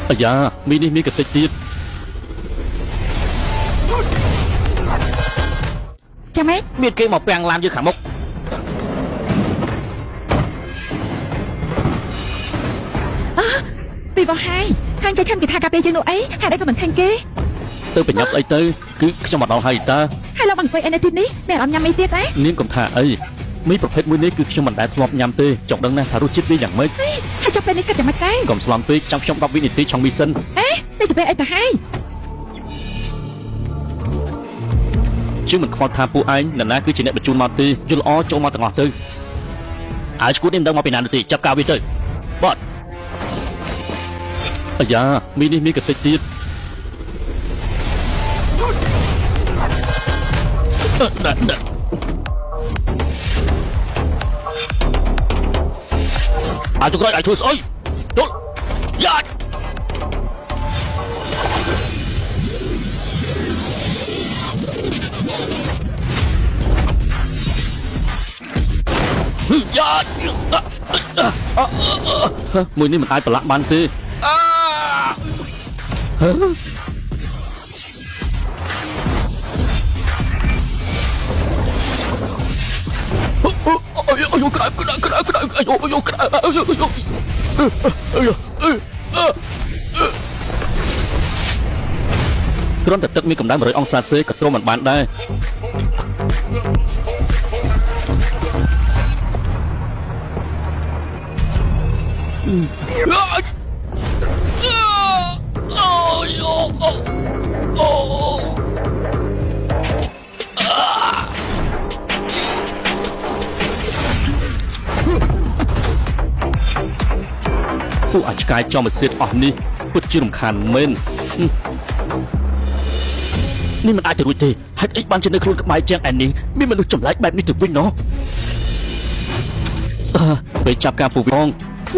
អាយ៉ាមីនេះមានកតិចទៀតចាំម៉េចមានគេមកពាំងឡានយើងខាងមុខពីបោះហើយខាងចៃឆាន់គេថាកាពេលយើងនោះអីហេតុអីក៏មិនឃើញគេទៅបញ្ញាប់ស្អីទៅគឺខ្ញុំមកដល់ហើយតាហើយលោកបានអង្គុយអីនៅទីនេះមានអារម្មណ៍ញ៉ាំអីទៀតទេនាងកំថាអីមីប្រភេទមួយនេះគឺខ្ញុំមិនដែលធ្លាប់ញ៉ាំទេចង់ដឹងណាស់ថារសជាតិវាយ៉ាងម៉េចហើយចាប់ពេលនេះគិតយ៉ាងម៉េចដែរកុំស្លន់ពេកចាំខ្ញុំ10វិនាទីឆុងមីសិននេះទៅពេលអីទៅហើយជាងមិនខ្វល់ថាពួកឯងនរណាគឺជាអ្នកបញ្ជូនមកទេយល់ល្អចូលមកទាំងអស់ទៅហើយឈួតនេះមិនដឹងមកពីណានោះទេចាប់កៅវាទៅបត់អាយ៉ាមីនេះមានកតិចទៀតអាចក្រោយអាចធ្វើស្អុយទល់យ៉ាយ៉ាមួយនេះមិនអាចប្រឡាក់បានទេអូយក្រៅអាយក្រៅក្រៅអាយក្រៅគ្រាន់តែទឹកមានកម្ដៅ100អង្សាសេក៏ទ្រាំមិនបានដែរពួកអាចឆ្កែចំមកសៀតអស់នេះពិតជារំខានមែននេះមិនអាចទៅរួចទេហេតុអីបានជានៅខ្លួនក្បែរជាងឯនេះមានមនុស្សចម្លែកបែបនេះទៅវិញណោះពេលចាប់ការពូផង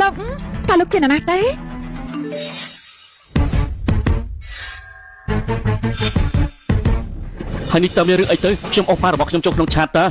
លោកតើលោកជាអ្នកណាទេហើយនេះតើមានរឿងអីទៅខ្ញុំអស់ប៉ារបស់ខ្ញុំចូលក្នុងឆាតតា